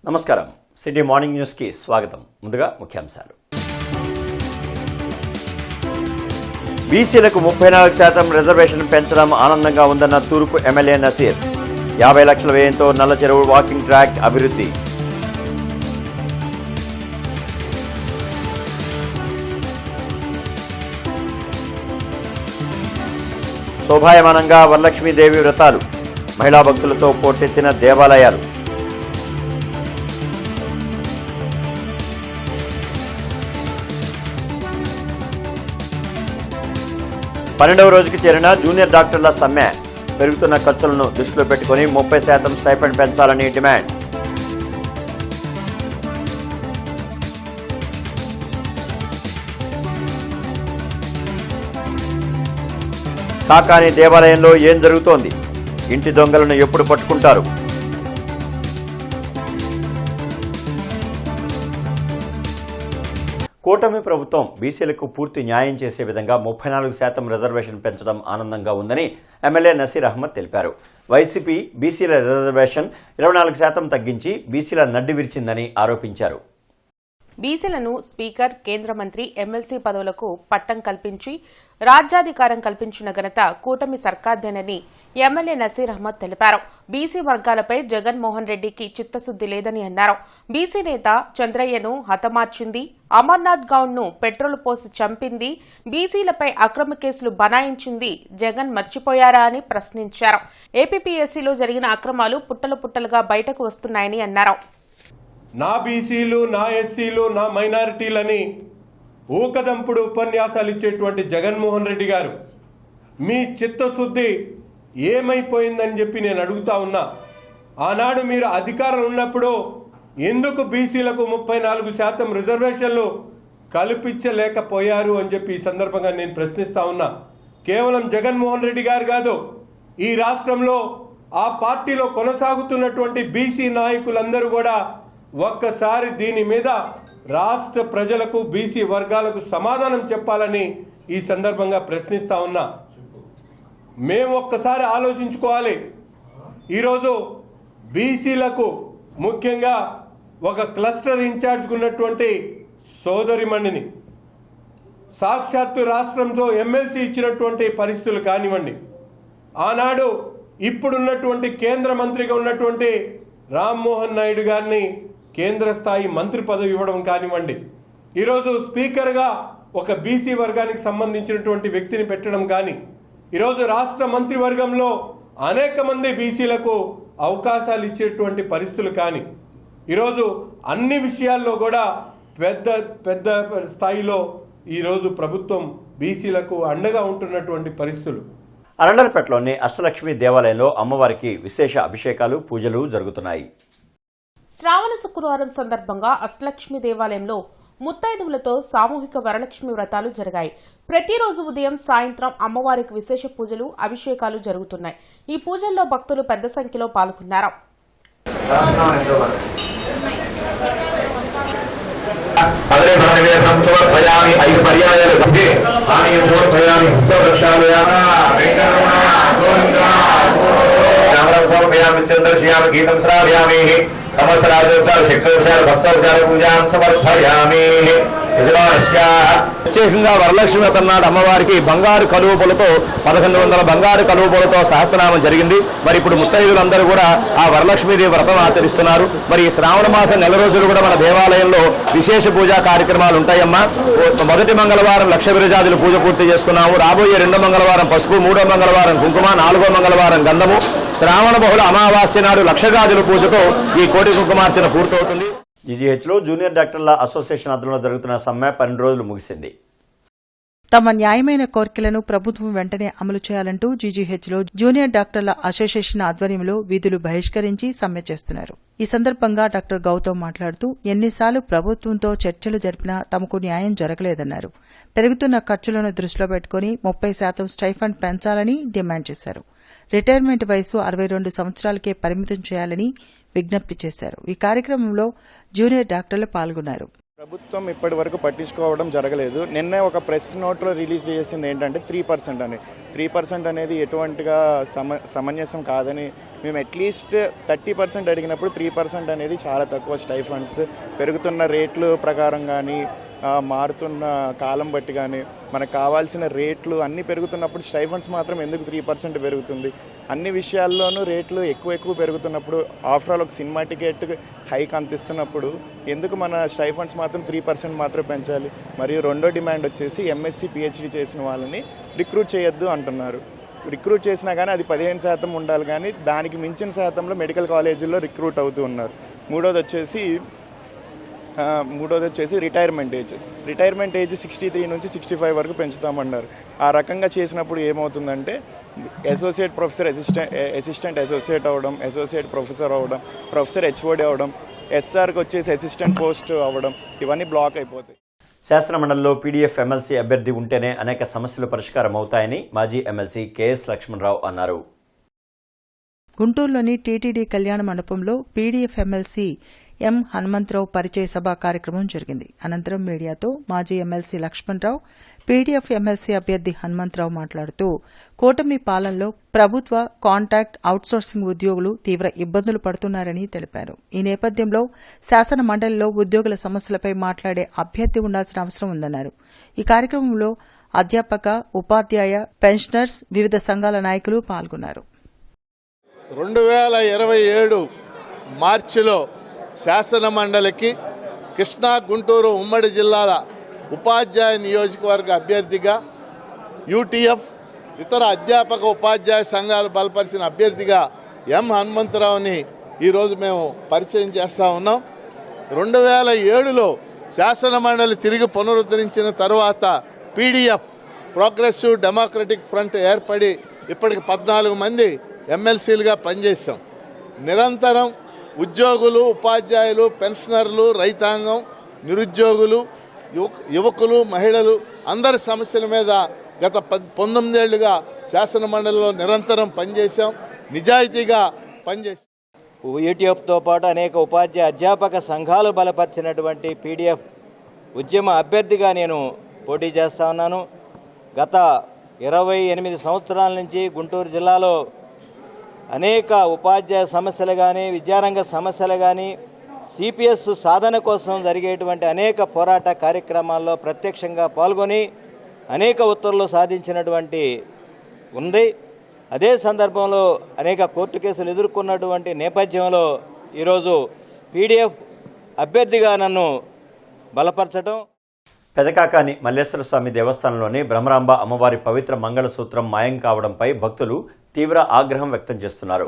నమస్కారం. City morning news కి స్వాగతం. ముందుగా ముఖ్యాంశాలు. బీసీలకు 34% రిజర్వేషన్ పెంచడం ఆనందంగా ఉందన్న తూర్పు ఎమ్మెల్యే నసీర్. 50 లక్షల వ్యయంతో నల్ల చెరువు వాకింగ్ ట్రాక్ అభివృద్ధి. శోభాయమానంగా వరలక్ష్మీదేవి వ్రతాలు. మహిళా భక్తులతో పోటెత్తిన దేవాలయాలు. పన్నెండవ రోజుకి చేరిన జూనియర్ డాక్టర్ల సమ్మె. పెరుగుతున్న ఖర్చులను దృష్టిలో పెట్టుకుని 30% స్టైపెండ్ పెంచాలని డిమాండ్. కాకాని దేవాలయంలో ఏం జరుగుతోంది? ఇంటి దొంగలను ఎప్పుడు పట్టుకుంటారు? కూటమి ప్రభుత్వం బీసీలకు పూర్తి న్యాయం చేసే విధంగా 34% రిజర్వేషన్ పెంచడం ఆనందంగా ఉందని ఎమ్మెల్యే నసీర్ అహ్మద్ తెలిపారు. వైసీపీ బీసీల రిజర్వేషన్ 24% తగ్గించి బీసీల నడ్డి విరిచిందని ఆరోపించారు. బీసీలను స్పీకర్, కేంద్ర మంత్రి, ఎమ్మెల్సీ పదవులకు పట్టం కల్పించి రాజ్యాధికారం కల్పించిన ఘనత కూటమి సర్కార్దేనని ఎమ్మెల్యే నసీర్ అహ్మద్ తెలిపారు. బీసీ వర్గాలపై జగన్మోహన్ రెడ్డికి చిత్తశుద్ది లేదని అన్నారు. బీసీ నేత చంద్రయ్యను హతమార్చింది, అమర్నాథ్ గౌడ్ ను పెట్రోల్ పోసి చంపింది, బీసీలపై అక్రమ కేసులు బనాయించింది జగన్ మర్చిపోయారా అని ప్రశ్నించారు. ఏపీపీఎస్సీలో జరిగిన అక్రమాలు పుట్టలు పుట్టలుగా బయటకు వస్తున్నాయని అన్నారు. నా బీసీలు, నా ఎస్సీలు, నా మైనారిటీలని ఊకదంపుడు ఉపన్యాసాలు ఇచ్చేటువంటి జగన్మోహన్ రెడ్డి గారు మీ చిత్తశుద్ధి ఏమైపోయిందని చెప్పి నేను అడుగుతా ఉన్నా. ఆనాడు మీరు అధికారం ఉన్నప్పుడు ఎందుకు బీసీలకు 34% రిజర్వేషన్లు కల్పించలేకపోయారు అని చెప్పి ఈ సందర్భంగా నేను ప్రశ్నిస్తా ఉన్నా. కేవలం జగన్మోహన్ రెడ్డి గారు కాదు, ఈ రాష్ట్రంలో ఆ పార్టీలో కొనసాగుతున్నటువంటి బీసీ నాయకులందరూ కూడా ఒక్కసారి దీని మీద రాష్ట్ర ప్రజలకు, బీసీ వర్గాలకు సమాధానం చెప్పాలని ఈ సందర్భంగా ప్రశ్నిస్తా ఉన్నా. మేము ఒక్కసారి ఆలోచించుకోవాలి. ఈరోజు బీసీలకు ముఖ్యంగా ఒక క్లస్టర్ ఇన్ఛార్జ్గా ఉన్నటువంటి సోదరిమణిని సాక్షాత్తు రాష్ట్రంతో ఎమ్మెల్సీ ఇచ్చినటువంటి పరిస్థితులు కానివ్వండి, ఆనాడు ఇప్పుడున్నటువంటి కేంద్ర మంత్రిగా ఉన్నటువంటి రామ్మోహన్ నాయుడు గారిని కేంద్ర స్థాయి మంత్రి పదవి ఇవ్వడం కానివ్వండి, ఈరోజు స్పీకర్గా ఒక బీసీ వర్గానికి సంబంధించినటువంటి వ్యక్తిని పెట్టడం కానీ, ఈరోజు రాష్ట్ర మంత్రివర్గంలో అనేక మంది బీసీలకు అవకాశాలు ఇచ్చేటువంటి పరిస్థితులు కానీ, ఈరోజు అన్ని విషయాల్లో కూడా పెద్ద స్థాయిలో ఈరోజు ప్రభుత్వం బీసీలకు అండగా ఉంటున్నటువంటి పరిస్థితులు. అరండలపేటలోని అష్టలక్ష్మి దేవాలయంలో అమ్మవారికి విశేష అభిషేకాలు, పూజలు జరుగుతున్నాయి. శ్రావణ శుక్రవారం సందర్భంగా అష్టలక్ష్మి దేవాలయంలో ముత్తైదువులతో సామూహిక వరలక్ష్మి వ్రతాలు జరిగాయి. ప్రతిరోజు ఉదయం, సాయంత్రం అమ్మవారికి విశేష పూజలు, అభిషేకాలు జరుగుతున్నాయి. ఈ పూజల్లో భక్తులు పెద్ద సంఖ్యలో పాల్గొన్నారు. గీతం శ్రావ్యామి సమస్త రాజోత్సవ శక్తోత్సవ భక్తోత్సవ పూజాం సమర్పయామి. ప్రత్యేకంగా వరలక్ష్మి వ్రతం నాడు అమ్మవారికి బంగారు కలువపులతో 1100 బంగారు కలువపులతో సహస్రనామం జరిగింది. మరి ఇప్పుడు ముత్తైదులందరూ కూడా ఆ వరలక్ష్మీదేవి వ్రతం ఆచరిస్తున్నారు. మరి శ్రావణ మాసం నెల రోజులు కూడా మన దేవాలయంలో విశేష పూజా కార్యక్రమాలు ఉంటాయమ్మా. మొదటి మంగళవారం లక్ష విరజాదులు పూజ పూర్తి చేసుకున్నాము. రాబోయే 2వ మంగళవారం పసుపు, 3వ మంగళవారం కుంకుమ, 4వ మంగళవారం గంధము, శ్రావణ బహుళ అమావాస్య నాడు లక్షగాజుల పూజతో ఈ కోటి కుంకుమార్చన పూర్తవుతుంది. జీజీహెచ్లో జూనియర్ డాక్టర్ల అసోసియేషన్ ఆధ్వర్యంలో జరుగుతున్న సమ్మె 12 రోజులు ముగిసింది. తమ న్యాయమైన కోర్కెలను ప్రభుత్వం వెంటనే అమలు చేయాలంటూ జీజీహెచ్లో జూనియర్ డాక్టర్ల అసోసియేషన్ ఆధ్వర్యంలో విధులు బహిష్కరించి సమ్మె చేస్తున్నారు. ఈ సందర్భంగా డాక్టర్ గౌతమ్ మాట్లాడుతూ ఎన్నిసార్లు ప్రభుత్వంతో చర్చలు జరిపినా తమకు న్యాయం జరగలేదన్నారు. పెరుగుతున్న ఖర్చులను దృష్టిలో పెట్టుకుని 30% స్టైఫండ్ పెంచాలని డిమాండ్ చేశారు. రిటైర్మెంట్ వయసు 62 సంవత్సరాలకే పరిమితం చేయాలని విజ్ఞప్తి చేశారు. ఈ కార్యక్రమంలో జూనియర్ డాక్టర్లు పాల్గొన్నారు. ప్రభుత్వం ఇప్పటి వరకు పట్టించుకోవడం జరగలేదు. నిన్నే ఒక ప్రెస్ నోట్లో రిలీజ్ చేసింది ఏంటంటే 3% అని. 3% అనేది ఎటువంటిగా సమంజసం కాదని మేము అట్లీస్ట్ 30% అడిగినప్పుడు 3% అనేది చాలా తక్కువ. స్టైఫండ్స్ పెరుగుతున్న రేట్లు ప్రకారం కానీ మారుతున్న కాలం బట్టి కానీ మనకు కావాల్సిన రేట్లు అన్నీ పెరుగుతున్నప్పుడు స్టైఫండ్స్ మాత్రం ఎందుకు 3% పెరుగుతుంది? అన్ని విషయాల్లోనూ రేట్లు ఎక్కువ పెరుగుతున్నప్పుడు ఆఫ్టర్ ఆల్ ఒక సినిమా టికెట్ హైక్ అందిస్తున్నప్పుడు ఎందుకు మన స్టైఫండ్స్ మాత్రం 3% మాత్రం పెంచాలి? మరియు రెండో డిమాండ్ వచ్చేసి ఎంఎస్సీ పిహెచ్డి చేసిన వాళ్ళని రిక్రూట్ చేయొద్దు అంటున్నారు. రిక్రూట్ చేసినా కానీ అది 15% ఉండాలి, కానీ దానికి మించిన శాతంలో మెడికల్ కాలేజీల్లో రిక్రూట్ అవుతూ ఉన్నారు. మూడోది వచ్చేసి రిటైర్మెంట్ ఏజ్ 63 నుంచి 65 వరకు పెంచుతామన్నారు. ఆ రకంగా చేసినప్పుడు ఏమవుతుందంటే అసోసియేట్ ప్రొఫెసర్ అసిస్టెంట్ అసోసియేట్ అవ్వడం, అసోసియేట్ ప్రొఫెసర్ అవ్వడం, ప్రొఫెసర్ హెచ్ఓడి అవ్వడం, ఎస్ఆర్కి వచ్చేసి అసిస్టెంట్ పోస్ట్ అవ్వడం, ఇవన్నీ బ్లాక్ అయిపోతాయి. శాసనమండలిలో పీడీఎఫ్ ఎమ్మెల్సీ అభ్యర్థి ఉంటేనే అనేక సమస్యలు పరిష్కారం అవుతాయని మాజీ ఎమ్మెల్సీ కెఎస్ లక్ష్మణరావు అన్నారు. గుంటూరులోని టీటీడీ కళ్యాణ మండపంలో పీడీఎఫ్ ఎమ్మెల్సీ ఎం హనుమంతరావు పరిచయ సభ కార్యక్రమం జరిగింది. అనంతరం మీడియాతో మాజీ ఎమ్మెల్సీ లక్ష్మణరావు, పీడీఎఫ్ ఎమ్మెల్సీ అభ్యర్థి హనుమంతరావు మాట్లాడుతూ కూటమి పాలనలో ప్రభుత్వ కాంట్రాక్ట్ అవుట్సోర్సింగ్ ఉద్యోగులు తీవ్ర ఇబ్బందులు పడుతున్నారని తెలిపారు. ఈ నేపథ్యంలో శాసన మండలిలో ఉద్యోగుల సమస్యలపై మాట్లాడే అభ్యర్థి ఉండాల్సిన అవసరం ఉందన్నారు. ఈ కార్యక్రమంలో అధ్యాపక, ఉపాధ్యాయ, పెన్షనర్స్, వివిధ సంఘాల నాయకులు పాల్గొన్నారు. 2027 మార్చిలో శాసన మండలికి కృష్ణా, గుంటూరు ఉమ్మడి జిల్లాల ఉపాధ్యాయ నియోజకవర్గ అభ్యర్థిగా, యూటీఎఫ్ ఇతర అధ్యాపక ఉపాధ్యాయ సంఘాలు బలపరిచిన అభ్యర్థిగా ఎం హనుమంతరావుని ఈరోజు మేము పరిచయం చేస్తూ ఉన్నాం. 2007లో శాసన మండలి తిరిగి పునరుద్ధరించిన తర్వాత పీడీఎఫ్ ప్రోగ్రెసివ్ డెమోక్రటిక్ ఫ్రంట్ ఏర్పడి ఇప్పటికి 14 మంది ఎమ్మెల్సీలుగా పనిచేశాం. నిరంతరం ఉద్యోగులు, ఉపాధ్యాయులు, పెన్షనర్లు, రైతాంగం, నిరుద్యోగులు, యువకులు, మహిళలు అందరి సమస్యల మీద గత 19 ఏళ్లుగా శాసన మండలిలో నిరంతరం పనిచేశాం, నిజాయితీగా పనిచేశాం. యూటీఎఫ్తో పాటు అనేక ఉపాధ్యాయ అధ్యాపక సంఘాలు బలపరిచినటువంటి పీడీఎఫ్ ఉద్యమ అభ్యర్థిగా నేను పోటీ చేస్తా ఉన్నాను. గత 28 సంవత్సరాల నుంచి గుంటూరు జిల్లాలో అనేక ఉపాధ్యాయ సమస్యలు కానీ, విద్యారంగ సమస్యలు కానీ, సిపిఎస్ సాధన కోసం జరిగేటువంటి అనేక పోరాట కార్యక్రమాల్లో ప్రత్యక్షంగా పాల్గొని అనేక ఉత్తర్వులు సాధించినటువంటి ఉంది. అదే సందర్భంలో అనేక కోర్టు కేసులు ఎదుర్కొన్నటువంటి నేపథ్యంలో ఈరోజు పీడీఎఫ్ అభ్యర్థిగా నన్ను బలపరచడం. పెదకాకాని మల్లేశ్వర స్వామి దేవస్థానంలోని బ్రహ్మరాంబ అమ్మవారి పవిత్ర మంగళసూత్రం మాయం కావడంపై భక్తులు తీవ్ర ఆగ్రహం వ్యక్తం చేస్తున్నారు.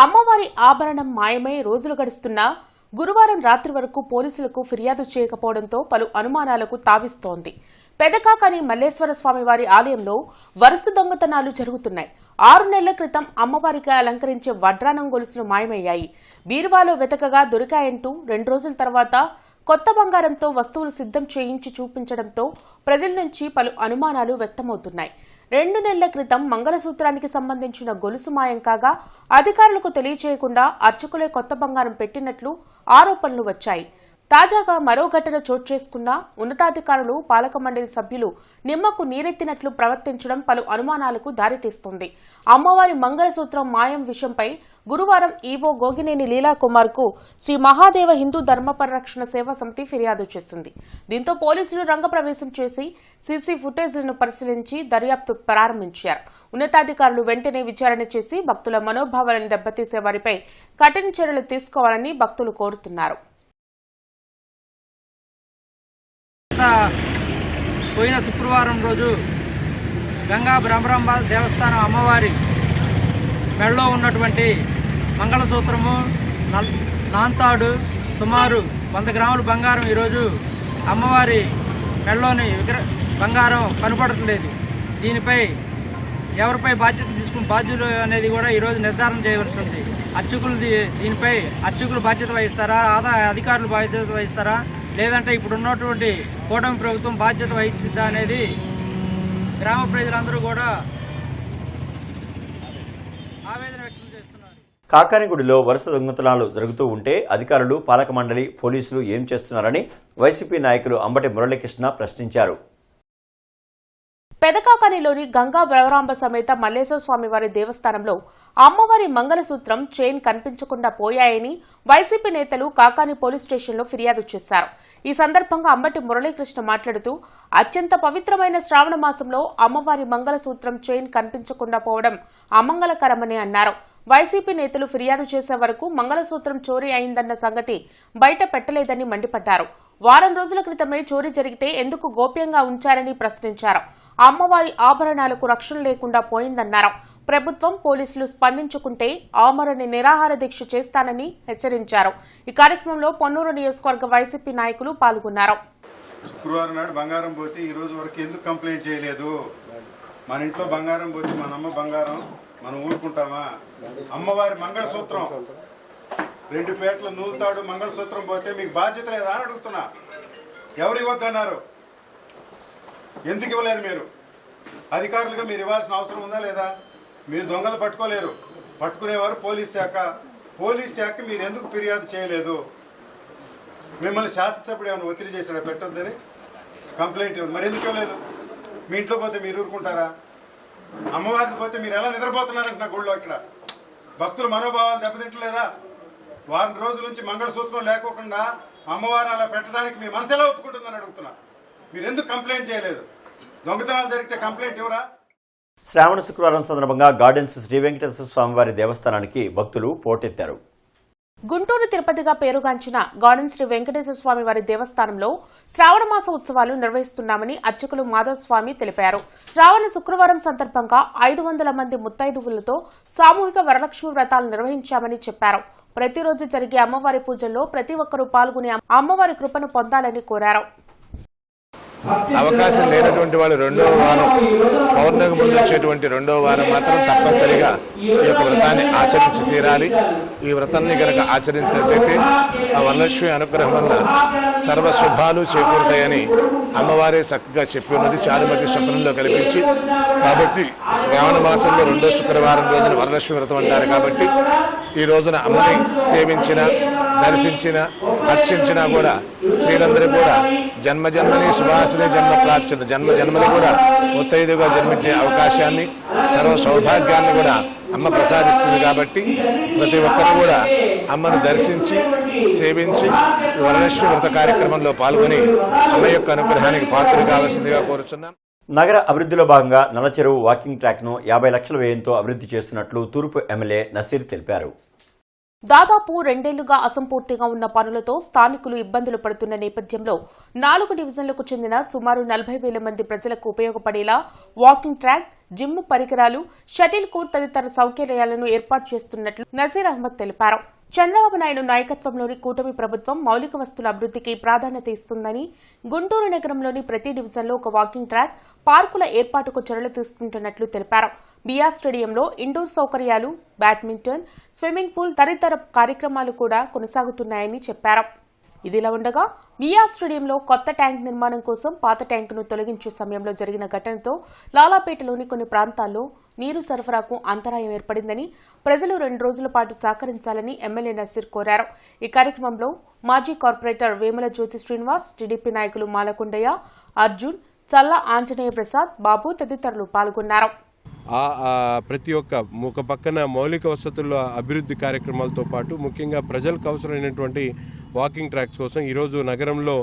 అమ్మవారి ఆభరణం మాయమై రోజులు గడుస్తున్నా గురువారం రాత్రి వరకు పోలీసులకు ఫిర్యాదు చేయకపోవడంతో పలు అనుమానాలకు తావిస్తోంది. పెదకాకాని మల్లేశ్వర స్వామివారి ఆలయంలో వరుస దొంగతనాలు జరుగుతున్నాయి. 6 నెలల క్రితం అమ్మవారికి అలంకరించే వడ్రానం గొలుసులు మాయమయ్యాయి. బీరువాలో వెతకగా దొరికాయంటూ 2 రోజుల తర్వాత కొత్త బంగారంతో వస్తువులు సిద్ధం చేయించి చూపించడంతో ప్రజల నుంచి పలు అనుమానాలు వ్యక్తమవుతున్నాయి. 2 నెలల క్రితం మంగళసూత్రానికి సంబంధించిన గొలుసు మాయం కాగా అధికారులకు తెలియచేయకుండా అర్చకులే కొత్త బంగారం పెట్టినట్లు ఆరోపణలు వచ్చాయి. తాజాగా మరో ఘటన చోటు చేసుకున్న ఉన్నతాధికారులు, పాలక మండలి సభ్యులు నిమ్మకు నీరెత్తినట్లు ప్రవర్తించడం పలు అనుమానాలకు దారితీస్తుంది. అమ్మవారి మంగళసూత్రం మాయం విషయంపై గురువారం ఈవో గోగినేని లీలాకుమార్ కు శ్రీ మహాదేవ హిందూ ధర్మ పరిరక్షణ సేవా సమితి ఫిర్యాదు చేసింది. దీంతో పోలీసులు రంగప్రవేశం చేసి సీసీ ఫుటేజ్లను పరిశీలించి దర్యాప్తు ప్రారంభించారు. ఉన్నతాధికారులు వెంటనే విచారణ చేసి భక్తుల మనోభావాలను దెబ్బతీసే వారిపై కఠిన చర్యలు తీసుకోవాలని భక్తులు కోరుతున్నారు. పోయిన శుక్రవారం రోజు గంగా బ్రహ్మరాంబ దేవస్థానం అమ్మవారి మెడలో ఉన్నటువంటి మంగళసూత్రము, నాంతాడు, సుమారు 100 గ్రాముల బంగారం ఈరోజు అమ్మవారి మెడలోని బంగారం కనపడట్లేదు. దీనిపై ఎవరిపై బాధ్యత తీసుకుని బాధ్యులు అనేది కూడా ఈరోజు నిర్ధారణ చేయవలసి ఉంది. దీనిపై అర్చకులు బాధ్యత వహిస్తారా, అధికారులు బాధ్యత వహిస్తారా, లేదంటే ఇప్పుడు ఉన్నటువంటి కూటమి ప్రభుత్వం బాధ్యత వహిస్తుందా అనేది గ్రామ ప్రజలందరూ కూడా ఆవేదన వ్యక్తం చేస్తున్నారు. కాకానిగుడిలో వరుస దొంగతనాలు జరుగుతూ ఉంటే అధికారులు, పాలక మండలి, పోలీసులు ఏం చేస్తున్నారని వైసీపీ నాయకులు అంబటి మురళీకృష్ణ ప్రశ్నించారు. పెదకాకానిలోని గంగా బలరాంబ సమేత మల్లేశ్వర స్వామివారి దేవస్థానంలో అమ్మవారి మంగళసూత్రం చైన్ కనిపించకుండా పోయాయని వైసీపీ నేతలు కాకాని పోలీస్ స్టేషన్లో ఫిర్యాదు చేశారు. ఈ సందర్భంగా అంబటి మురళీకృష్ణ మాట్లాడుతూ అత్యంత పవిత్రమైన శ్రావణ మాసంలో అమ్మవారి మంగళసూత్రం చైన్ కనిపించకుండా పోవడం అమంగళకరమని అన్నారు. వైసీపీ నేతలు ఫిర్యాదు చేసే వరకు మంగళసూత్రం చోరీ అయిందన్న సంగతి బయట పెట్టలేదని మండిపడ్డారు. వారం రోజుల క్రితమే చోరీ జరిగితే ఎందుకు గోప్యంగా ఉంచారని ప్రశ్నించారు. అమ్మవారి ఆభరణాలకు రక్షణ లేకుండా పోయిందన్నారు. ప్రభుత్వం, పోలీసులు స్పందించుకుంటే ఆమరణ నిరాహార దీక్ష చేస్తానని హెచ్చరించారు. ఈ కార్యక్రమంలో పొన్నూరు నియోజకవర్గ వైసీపీ నాయకులు పాల్గొన్నారు. శుక్రవారం నాడు బంగారం పోతే ఈ రోజు వరకు ఎందుకు కంప్లైంట్ చేయలేదు? మన ఇంట్లో బంగారం పోతే మన అమ్మ బంగారం మనం ఊరుకుంటామా? అమ్మవారి మంగళసూత్రం 2 పేటల నూలుతాడు మంగళసూత్రం పోతే మీకు బాధ్యత లేదా అని అడుగుతున్నా. ఎవరు ఇవ్వద్దన్నారు? ఎందుకు ఇవ్వలేదు? మీరు అధికారులుగా మీరు ఇవ్వాల్సిన అవసరం ఉందా లేదా? మీరు దొంగలు పట్టుకోలేరు, పట్టుకునేవారు పోలీస్ శాఖ. పోలీస్ శాఖ మీరు ఎందుకు ఫిర్యాదు చేయలేదు? మిమ్మల్ని శాసనసభ్యుడు ఏమైనా ఒత్తిడి చేశాడా పెట్టొద్దని? కంప్లైంట్ ఇవ్వదు, మరి ఎందుకు ఇవ్వలేదు? మీ ఇంట్లో పోతే మీరు ఊరుకుంటారా? అమ్మవారికి పోతే మీరు ఎలా నిద్రపోతున్నారంట నా గుళ్ళో. ఇక్కడ భక్తుల మనోభావాలు దెబ్బతింటలేదా? వారం రోజుల నుంచి మంగళసూత్రం లేకోకుండా అమ్మవారిని అలా పెట్టడానికి మీ మనసు ఎలా ఒప్పుకుంటుందని అడుగుతున్నా. మీరు ఎందుకు కంప్లైంట్ చేయలేదు? దొంగతనాలు జరిగితే కంప్లైంట్ ఇవ్వరా? శ్రావణ శుక్రవారం సందర్భంగా గార్డెన్స్ శ్రీ వెంకటేశ్వర స్వామివారి దేవస్థానానికి భక్తులు పోటెత్తారు. గుంటూరు తిరుపతిగా పేరుగాంచిన గార్డెన్ శ్రీ వెంకటేశ్వర స్వామి వారి దేవస్థానంలో శ్రావణ మాస ఉత్సవాలు నిర్వహిస్తున్నామని అర్చకులు మాధవస్వామి తెలిపారు. శ్రావణ శుక్రవారం సందర్భంగా 500 మంది ముత్తైదువులతో సామూహిక వరలక్ష్మి వ్రతాలు నిర్వహించామని చెప్పారు. ప్రతిరోజు జరిగే అమ్మవారి పూజల్లో ప్రతి ఒక్కరూ పాల్గొని అమ్మవారి కృపను పొందాలని కోరారు. అవకాశం లేనటువంటి వాళ్ళు 2వ వారం పౌర్ణమి ముందు వచ్చేటువంటి 2వ వారం మాత్రం తప్పనిసరిగా ఈ యొక్క వ్రతాన్ని ఆచరించి తీరాలి. ఈ వ్రతాన్ని కనుక ఆచరించినట్లయితే ఆ వరలక్ష్మి అనుగ్రహం వల్ల సర్వ శుభాలు చేకూరుతాయని అమ్మవారే చక్కగా చెప్పి ఉన్నది చారుమతి స్వప్నంలో కల్పించి. కాబట్టి శ్రావణ మాసంలో 2వ శుక్రవారం రోజున వరలక్ష్మి వ్రతం అంటారు. కాబట్టి ఈ రోజున అమ్మని సేవించిన, దర్శించిన, అర్చించినా కూడా స్త్రీలందరూ కూడా జన్మజన్మని సువాసనే జన్మ ప్రాప్యత, జన్మజన్మని కూడా ముత్తైదుగా జన్మించే అవకాశాన్ని, సర్వ సౌభాగ్యాన్ని కూడా అమ్మ ప్రసాదిస్తుంది. కాబట్టి ప్రతి ఒక్కరు కూడా అమ్మను దర్శించి, సేవించి వరలక్ష్మి వ్రత కార్యక్రమంలో పాల్గొని అమ్మ యొక్క అనుగ్రహానికి పాత్రలు కావాల్సిందిగా కోరుచున్నాం. నగర అభివృద్ధిలో భాగంగా నల్లచెరువు వాకింగ్ ట్రాక్ను 50 లక్షల వ్యయంతో అభివృద్ధి చేస్తున్నట్లు తూర్పు ఎమ్మెల్యే నసీర్ తెలిపారు. దాదాపు 2 ఏళ్లుగా అసంపూర్తిగా ఉన్న పనులతో స్థానికులు ఇబ్బందులు పడుతున్న నేపథ్యంలో 4 డివిజన్లకు చెందిన సుమారు 40,000 మంది ప్రజలకు ఉపయోగపడేలా వాకింగ్ ట్రాక్, జిమ్ పరికరాలు, షటిల్ కోర్ట్ తదితర సౌకర్యాలను ఏర్పాటు చేస్తున్నట్లు నసీర్ అహ్మద్ తెలిపారు. చంద్రబాబు నాయుడు నాయకత్వంలోని కూటమి ప్రభుత్వం మౌలిక వస్తుల అభివృద్ధికి ప్రాధాన్యత ఇస్తుందని, గుంటూరు నగరంలోని ప్రతి డివిజన్లో ఒక వాకింగ్ ట్రాక్, పార్కుల ఏర్పాటుకు చర్యలు తీసుకుంటున్నట్లు తెలిపారు. బీఆర్ స్టేడియంలో ఇండోర్ సౌకర్యాలు, బ్యాడ్మింటన్, స్విమ్మింగ్ పూల్ తదితర కార్యక్రమాలు కూడా కొనసాగుతున్నాయని చెప్పారు. ఇదిలా ఉండగా బీఆర్ స్టేడియంలో కొత్త ట్యాంక్ నిర్మాణం కోసం పాత ట్యాంకును తొలగించే సమయంలో జరిగిన ఘటనతో లాలాపేటలోని కొన్ని ప్రాంతాల్లో నీరు సరఫరాకు అంతరాయం ఏర్పడిందని, ప్రజలు 2 రోజుల పాటు సహకరించాలని ఎమ్మెల్యే నసీర్ కోరారు. ఈ కార్యక్రమంలో మాజీ కార్పొరేటర్ వేముల జ్యోతి శ్రీనివాస్, టీడీపీ నాయకులు మాలకొండయ్య, అర్జున్, చల్లా ఆంజనేయ ప్రసాద్, బాబు తదితరులు పాల్గొన్నారు. ప్రతి ఒక్క పక్కన మౌలిక వసతుల అభివృద్ధి కార్యక్రమాలతో పాటు ముఖ్యంగా ప్రజలకు అవసరమైనటువంటి వాకింగ్ ట్రాక్స్ కోసం ఈరోజు నగరంలో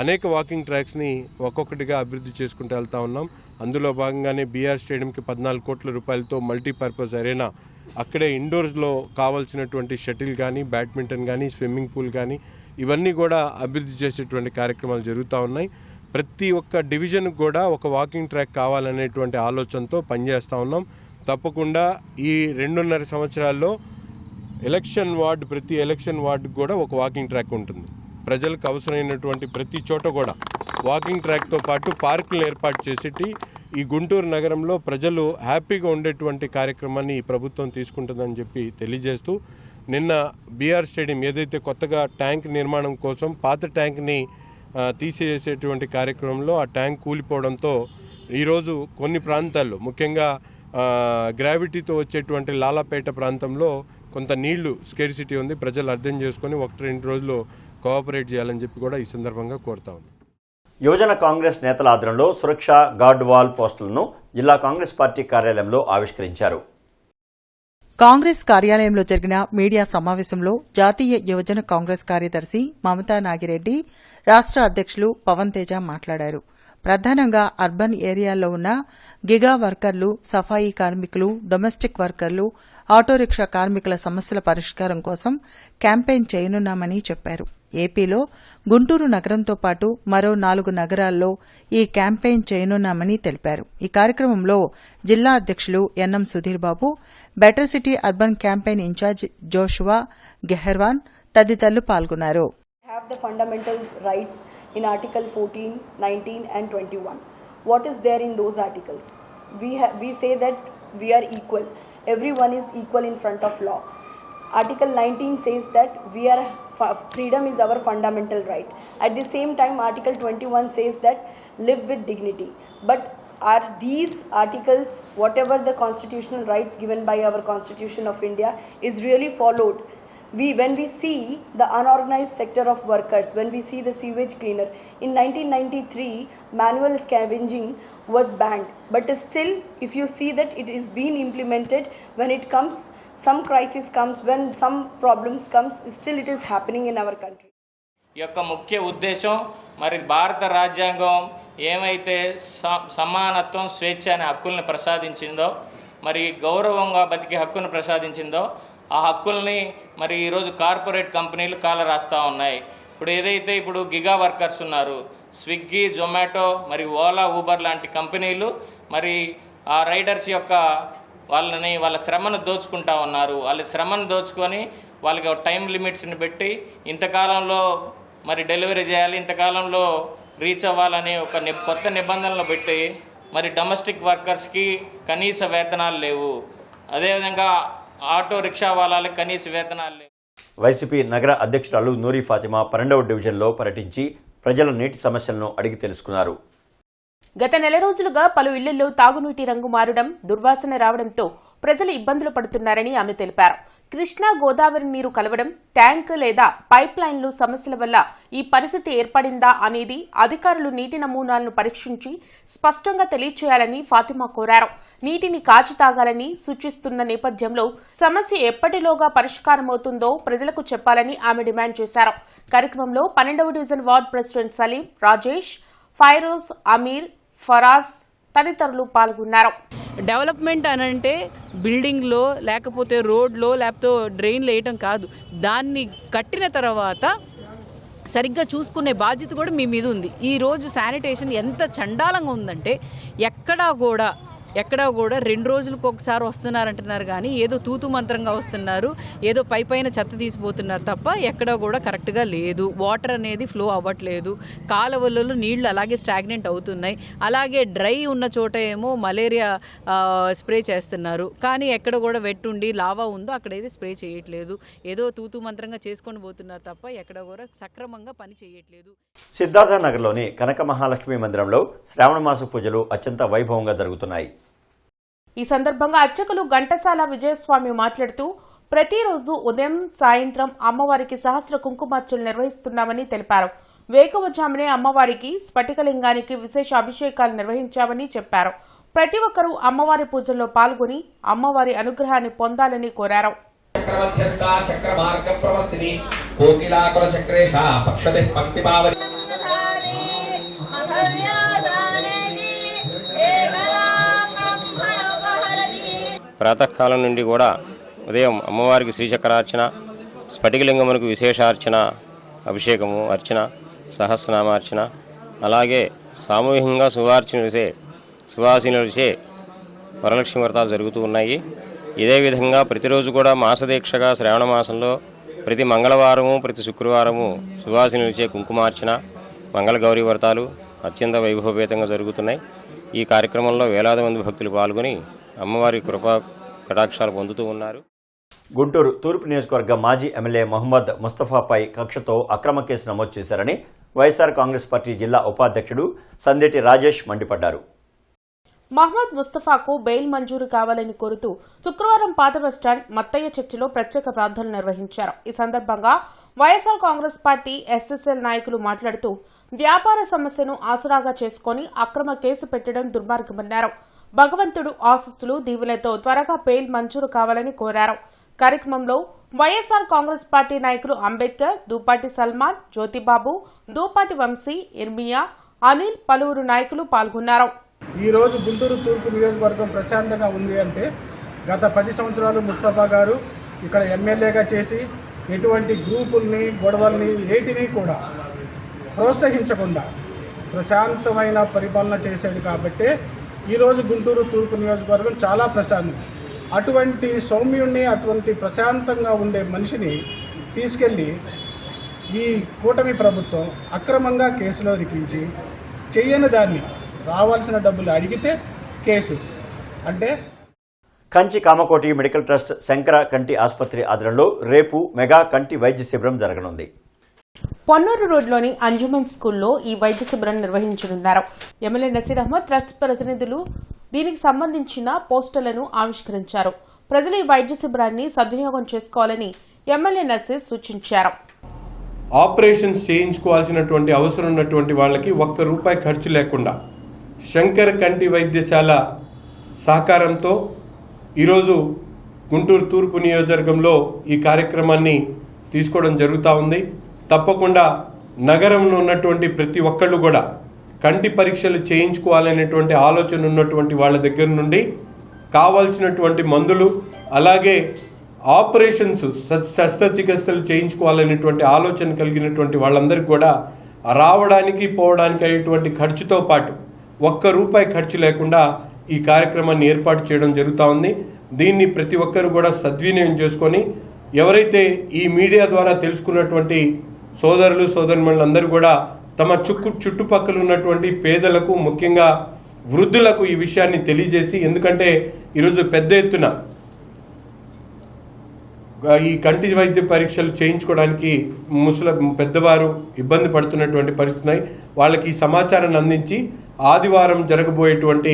అనేక వాకింగ్ ట్రాక్స్ని ఒక్కొక్కటిగా అభివృద్ధి చేసుకుంటూ వెళ్తా ఉన్నాం. అందులో భాగంగానే బీఆర్ స్టేడియంకి 14 కోట్ల రూపాయలతో మల్టీపర్పస్ అరేనా, అక్కడే ఇండోర్స్లో కావాల్సినటువంటి షటిల్ కానీ, బ్యాడ్మింటన్ కానీ, స్విమ్మింగ్ పూల్ కానీ ఇవన్నీ కూడా అభివృద్ధి చేసేటువంటి కార్యక్రమాలు జరుగుతూ ఉన్నాయి. ప్రతి ఒక్క డివిజన్కి కూడా ఒక వాకింగ్ ట్రాక్ కావాలనేటువంటి ఆలోచనతో పనిచేస్తూ ఉన్నాం. తప్పకుండా ఈ 2.5 సంవత్సరాల్లో ప్రతి ఎలక్షన్ వార్డుకు కూడా ఒక వాకింగ్ ట్రాక్ ఉంటుంది. ప్రజలకు అవసరమైనటువంటి ప్రతి చోట కూడా వాకింగ్ ట్రాక్తో పాటు పార్కులు ఏర్పాటు చేసేటి ఈ గుంటూరు నగరంలో ప్రజలు హ్యాపీగా ఉండేటువంటి కార్యక్రమాన్ని ఈ ప్రభుత్వం తీసుకుంటుందని చెప్పి తెలియజేస్తూ, నిన్న బీఆర్ స్టేడియం ఏదైతే కొత్తగా ట్యాంక్ నిర్మాణం కోసం పాత ట్యాంక్ని తీసేసేటువంటి కార్యక్రమంలో ఆ ట్యాంక్ కూలిపోవడంతో ఈరోజు కొన్ని ప్రాంతాల్లో ముఖ్యంగా గ్రావిటీతో వచ్చేటువంటి లాలాపేట ప్రాంతంలో కొంత నీళ్లు స్కేర్సిటీ ఉంది, ప్రజలు అర్థం చేసుకొని 1-2 రోజులు కోఆపరేట్ చేయాలని చెప్పి కూడా ఈ సందర్భంగా కోరుతా ఉన్నాం. యువజన కాంగ్రెస్ నేతల ఆధ్వర్యంలో సురక్ష గార్డ్ వాల్ పోస్టులను జిల్లా కాంగ్రెస్ పార్టీ కార్యాలయంలో ఆవిష్కరించారు. కాంగ్రెస్ కార్యాలయంలో జరిగిన మీడియా సమావేశంలో జాతీయ యువజన కాంగ్రెస్ కార్యదర్శి మమతా నాగిరెడ్డి, రాష్ట్ర అధ్యక్షులు పవన్ తేజ మాట్లాడారు. ప్రధానంగా అర్బన్ ఏరియాల్లో ఉన్న గిగా వర్కర్లు, సఫాయి కార్మికులు, డొమెస్టిక్ వర్కర్లు, ఆటోరిక్షా కార్మికుల సమస్యల పరిష్కారం కోసం క్యాంపెయిన్ చేయనున్నామని చెప్పారు. ఏపీలో గుంటూరు నగరంతో పాటు మరో 4 నగరాల్లో ఈ క్యాంపెయిన్ చేయనున్నామని తెలిపారు. ఈ కార్యక్రమంలో జిల్లా అధ్యక్షులు NM Sudheer Babu, better city urban campaign incharge Joshua గెహర్వాన్ తదితరులు పాల్గొన్నారు. Have the fundamental rights in Article 14, 19 and 21. What is there in those articles? We say that we are equal. Everyone is equal in front of law. Article 19 says that freedom is our fundamental right. At the same time, Article 21 says that live with dignity. But are these articles, whatever the constitutional rights given by our Constitution of India, is really followed? When we see the unorganized sector of workers, when we see the sewage cleaner, in 1993, manual scavenging was banned. But still, if you see that it is being implemented, when it comes, some crisis comes, when some problems comes, still it is happening in our country. యొక్క ముఖ్య ఉద్దేశం మరి భారత రాజ్యాంగం ఏమైతే సమానత్వం, స్వేచ్ఛ అనే హక్కుల్ని ప్రసాదించిందో, మరి గౌరవంగా బతికే హక్కును ప్రసాదించిందో, ఆ హక్కుల్ని మరి ఈరోజు కార్పొరేట్ కంపెనీలు కాలరాస్తూ ఉన్నాయి. ఇప్పుడు గిగా వర్కర్స్ ఉన్నారు, స్విగ్గీ, జొమాటో, మరి ఓలా, ఊబర్ లాంటి కంపెనీలు మరి ఆ రైడర్స్ యొక్క వాళ్ళ శ్రమను దోచుకుంటా ఉన్నారు. వాళ్ళ శ్రమను దోచుకొని వాళ్ళకి టైం లిమిట్స్ని పెట్టి ఇంతకాలంలో మరి డెలివరీ చేయాలి, ఇంతకాలంలో రీచ్ అవ్వాలని ఒక కొత్త నిబంధనలు పెట్టి మరి డొమెస్టిక్ వర్కర్స్కి కనీస వేతనాలు లేవు. అదేవిధంగా ఆటో రిక్షా వాళ్ళకి కనీస వేతనాలు లేవు. వైసీపీ నగర అధ్యక్షురాలు నూరి ఫాతిమా 12వ డివిజన్లో పర్యటించి ప్రజల నీటి సమస్యలను అడిగి తెలుసుకున్నారు. గత నెల రోజులుగా పలు ఇళ్లలో తాగునీటి రంగు మారడం, దుర్వాసన రావడంతో ప్రజలు ఇబ్బందులు పడుతున్నారని ఆమె తెలిపారు. కృష్ణా గోదావరి నీరు కలవడం, ట్యాంక్ లేదా పైప్ లైన్లు సమస్యల వల్ల ఈ పరిస్థితి ఏర్పడిందా అనేది అధికారులు నీటి నమూనాలను పరీక్షించి స్పష్టంగా తెలియచేయాలని ఫాతిమా కోరారు. నీటిని కాచి తాగాలని సూచిస్తున్న నేపథ్యంలో సమస్య ఎప్పటిలోగా పరిష్కారమవుతుందో ప్రజలకు చెప్పాలని ఆమె డిమాండ్ చేశారు. కార్యక్రమంలో 12వ division ward president Salim, Rajesh, Firoz, Ameer, Faraz తదితరులు పాల్గొన్నారు. డెవలప్మెంట్ అనంటే బిల్డింగ్లో లేకపోతే రోడ్లో లేకపోతే డ్రైన్లు వేయటం కాదు, దాన్ని కట్టిన తర్వాత సరిగ్గా చూసుకునే బాధ్యత కూడా మీ మీద ఉంది. ఈరోజు శానిటేషన్ ఎంత చండాలంగా ఉందంటే ఎక్కడా కూడా 2 రోజులకు ఒకసారి వస్తున్నారంటున్నారు, కానీ ఏదో తూతు మంత్రంగా వస్తున్నారు, ఏదో పైన చెత్త తీసిపోతున్నారు తప్ప ఎక్కడా కూడా కరెక్ట్గా లేదు. వాటర్ అనేది ఫ్లో అవ్వట్లేదు, కాలువలలో నీళ్లు అలాగే స్టాగ్నెంట్ అవుతున్నాయి. అలాగే డ్రై ఉన్న చోట ఏమో మలేరియా స్ప్రే చేస్తున్నారు, కానీ ఎక్కడ కూడా వెట్ ఉండి లావా ఉందో అక్కడైతే స్ప్రే చేయట్లేదు. ఏదో తూతు మంత్రంగా చేసుకొని పోతున్నారు తప్ప ఎక్కడ కూడా సక్రమంగా పని చేయట్లేదు. సిద్ధార్థ నగర్లోని కనక మహాలక్ష్మి మందిరంలో శ్రావణ మాస పూజలు అత్యంత వైభవంగా జరుగుతున్నాయి. ఈ సందర్భంగా అర్చకులు ఘంటసాల విజయస్వామి మాట్లాడుతూ ప్రతిరోజు ఉదయం, సాయంత్రం అమ్మవారికి సహస్ర కుంకుమార్చనలు నిర్వహిస్తున్నామని తెలిపారు. వేకువజామునే అమ్మవారికి స్ఫటికలింగానికి విశేష అభిషేకాలు నిర్వహించామని చెప్పారు. ప్రతి ఒక్కరూ అమ్మవారి పూజల్లో పాల్గొని అమ్మవారి అనుగ్రహాన్ని పొందాలని కోరారు. ప్రాతకాలం నుండి కూడా ఉదయం అమ్మవారికి శ్రీచక్రార్చన, స్ఫటికలింగమునకు విశేషార్చన, అభిషేకము, అర్చన, సహస్రనామార్చన, అలాగే సామూహికంగా సువాసినులచే వరలక్ష్మి వ్రతాలు జరుగుతూ ఉన్నాయి. ఇదే విధంగా ప్రతిరోజు కూడా మాసదీక్షగా శ్రావణ మాసంలో ప్రతి మంగళవారము, ప్రతి శుక్రవారము సువాసినులచే కుంకుమార్చన, మంగళగౌరీ వ్రతాలు అత్యంత వైభవపేతంగా జరుగుతున్నాయి. ఈ కార్యక్రమంలో వేలాది మంది భక్తులు పాల్గొని అమ్మవారి కృపా కటాక్షాలు పొందుతూ ఉన్నారు. గుంటూరు తూర్పు నియోజకవర్గ మాజీ ఎమ్మెల్యే మహమ్మద్ ముస్తఫాపై కక్షతో అక్రమ కేసు నమోదు చేశారని వైఎస్ఆర్ కాంగ్రెస్ పార్టీ జిల్లా ఉపాధ్యక్షుడు సందేటి రాజేష్ మండిపడ్డారు. మహమ్మద్ ముస్తఫాకు బెయిల్ మంజూరు కావాలని కోరుతూ శుక్రవారం పాత బస్టాండ్ మత్తయ్య చర్చిలో ప్రత్యేక ప్రార్థనలు నిర్వహించారు. ఈ సందర్భంగా వైఎస్ఆర్ కాంగ్రెస్ పార్టీ ఎస్ఎస్ఎల్ నాయకులు మాట్లాడుతూ వ్యాపార సమస్యను ఆసరాగా చేసుకుని అక్రమ కేసు పెట్టడం దుర్మార్గమన్నారు. భగవంతుడు ఆశీస్సులు దీవులతో త్వరగా బెయిల్ మంజూరు కావాలని కోరారు. కార్యక్రమంలో వైఎస్ఆర్ కాంగ్రెస్ పార్టీ నాయకులు అంబేద్కర్, దూపాటి సల్మాన్, జ్యోతిబాబు, దూపాటి వంశీ, ఇర్మియా, అనిల్, పలువురు నాయకులు పాల్గొన్నారు. ఈరోజు గుంటూరు తూర్పు నియోజకవర్గం ప్రశాంతంగా ఉంది అంటే గత 10 సంవత్సరాలు ముస్తఫా గారు ఇక్కడ ఎమ్మెల్యేగా చేసి ఎటువంటి గ్రూపుల్ని గొడవల్ని ఏటిని కూడా ప్రోత్సహించకుండా ప్రశాంతమైన పరిపాలన చేశాడు కాబట్టి ఈరోజు గుంటూరు తూర్పు నియోజకవర్గం చాలా ప్రశాంతం. అటువంటి సౌమ్యుణ్ణి, అటువంటి ప్రశాంతంగా ఉండే మనిషిని తీసుకెళ్ళి ఈ కూటమి ప్రభుత్వం అక్రమంగా కేసులో ఇరికించి చెయ్యని దాన్ని రావాల్సిన డబ్బులు అడిగితే కేసు అంటే. కంచి కామకోటి మెడికల్ ట్రస్ట్ శంకర కంటి ఆసుపత్రి ఆధ్వర్యంలో రేపు మెగా కంటి వైద్య శిబిరం జరగనుంది. పొన్నూరు రోడ్లోని అంజుమన్ స్కూల్లో ఈ వైద్య శిబిరం నిర్వహించనున్నారు. ఎమ్మెల్యే నసీర్ అహ్మద్ ట్రస్ట్ ప్రతినిధులు దీనికి సంబంధించిన పోస్టర్లను ఆవిష్కరించారు. ప్రజలు ఈ వైద్య శిబిరాన్ని సద్వినియోగం చేసుకోవాలని ఎమ్మెల్యే నసీర్ సూచించారు. ఆపరేషన్స్ చేయించుకోవాల్సినటువంటి అవసరం ఉన్నటువంటి వాళ్ళకి ₹1 ఖర్చు లేకుండా శంకర్ కంటి వైద్యశాల సహకారంతో ఈరోజు గుంటూరు తూర్పు నియోజకవర్గంలో ఈ కార్యక్రమాన్ని తీసుకోవడం జరుగుతూ ఉంది. తప్పకుండా నగరంలో ఉన్నటువంటి ప్రతి ఒక్కళ్ళు కూడా కంటి పరీక్షలు చేయించుకోవాలనేటువంటి ఆలోచన ఉన్నటువంటి వాళ్ళ దగ్గర నుండి కావాల్సినటువంటి మందులు, అలాగే ఆపరేషన్స్ శస్త్రచికిత్సలు చేయించుకోవాలనేటువంటి ఆలోచన కలిగినటువంటి వాళ్ళందరికీ కూడా రావడానికి పోవడానికి అయ్యేటువంటి ఖర్చుతో పాటు ₹1 ఖర్చు లేకుండా ఈ కార్యక్రమాన్ని ఏర్పాటు చేయడం జరుగుతూ ఉంది. దీన్ని ప్రతి ఒక్కరు కూడా సద్వినియోగం చేసుకొని ఎవరైతే ఈ మీడియా ద్వారా తెలుసుకున్నటువంటి సోదరులు సోదరిమణులందరూ కూడా తమ చుట్టుపక్కల ఉన్నటువంటి పేదలకు, ముఖ్యంగా వృద్ధులకు ఈ విషయాన్ని తెలియజేసి, ఎందుకంటే ఈరోజు పెద్ద ఎత్తున ఈ కంటి వైద్య పరీక్షలు చేయించుకోవడానికి పెద్దవారు ఇబ్బంది పడుతున్నటువంటి పరిస్థితి, వాళ్ళకి ఈ సమాచారాన్ని అందించి ఆదివారం జరగబోయేటువంటి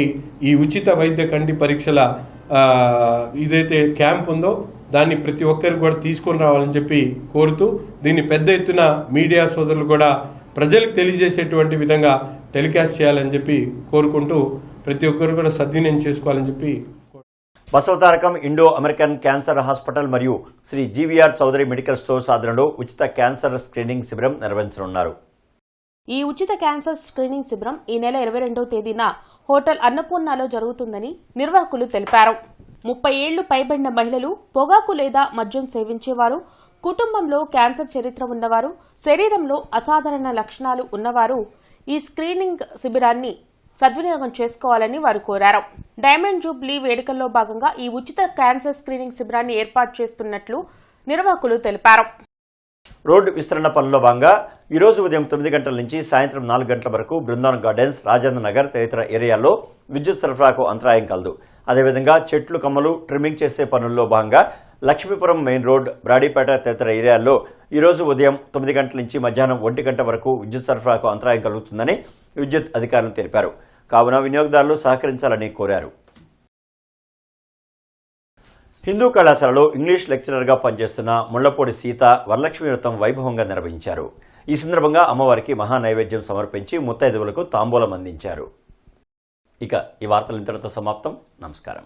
ఈ ఉచిత వైద్య కంటి పరీక్షల ఇదైతే క్యాంప్ ఉందో దాన్ని ప్రతి ఒక్కరు కూడా తీసుకొని రావాలని చెప్పి కోరుతూ, దీన్ని పెద్ద ఎత్తున మీడియా సోదరులు కూడా ప్రజలకు తెలియజేసేటువంటి విధంగా టెలికాస్ట్ చేయాలని చెప్పి కోరుకుంటూ ప్రతి ఒక్కరు కూడా సద్వినియోగం చేసుకోవాలని చెప్పి. Basavatarakam Indo American cancer hospital మరియు Shri GVR Chowdary medical stores ఆధ్వర్యంలో ఉచిత క్యాన్సర్ స్క్రీనింగ్ శిబిరం నిర్వహించనున్నారు. ఈ ఉచిత క్యాన్సర్ స్క్రీనింగ్ శిబిరం ఈ నెల 22వ తేదీన హోటల్ అన్నపూర్ణలో జరుగుతుందని నిర్వాహకులు తెలిపారు. 30 ఏళ్లు పైబడిన మహిళలు, పొగాకు లేదా మద్యం సేవించేవారు, కుటుంబంలో క్యాన్సర్ చరిత్ర ఉన్నవారు, శరీరంలో అసాధారణ లక్షణాలు ఉన్నవారు ఈ స్క్రీనింగ్ శిబిరాన్ని సద్వినియోగం చేసుకోవాలని వారు కోరారు. డైమండ్ జూబ్లీ వేడుకల్లో భాగంగా ఈ ఉచిత క్యాన్సర్ స్క్రీనింగ్ శిబిరాన్ని ఏర్పాటు చేస్తున్నట్లు నిర్వాహకులు తెలిపారు. రోడ్డు విస్తరణ పనుల్లో భాగంగా ఈరోజు ఉదయం 9 గంటల నుంచి సాయంత్రం 4 గంటల వరకు బృందావన్ గార్డెన్స్, రాజేంద్ర నగర్ తదితర ఏరియాల్లో విద్యుత్ సరఫరాకు అంతరాయం కలదు. అదేవిధంగా చెట్లు కమ్మలు ట్రిమ్మింగ్ చేసే పనుల్లో భాగంగా లక్ష్మీపురం మెయిన్ రోడ్, బ్రాడీపేట తదితర ఏరియాల్లో ఈరోజు ఉదయం 9 గంటల నుంచి మధ్యాహ్నం 1 గంట వరకు విద్యుత్ సరఫరాకు అంతరాయం కలుగుతుందని విద్యుత్ అధికారులు తెలిపారు. కావున వినియోగదారులు సహకరించాలని కోరారు. హిందూ కళాశాలలో ఇంగ్లీష్ లెక్చరర్గా పనిచేస్తున్న ముళ్లపూడి సీత వరలక్ష్మి వ్రతం వైభవంగా నిర్వహించారు. ఈ సందర్భంగా అమ్మవారికి మహానైవేద్యం సమర్పించి ముత్తైదువులకు తాంబూలం అందించారు. ఇక ఈ వార్తలు ఇంతటితో సమాప్తం. నమస్కారం.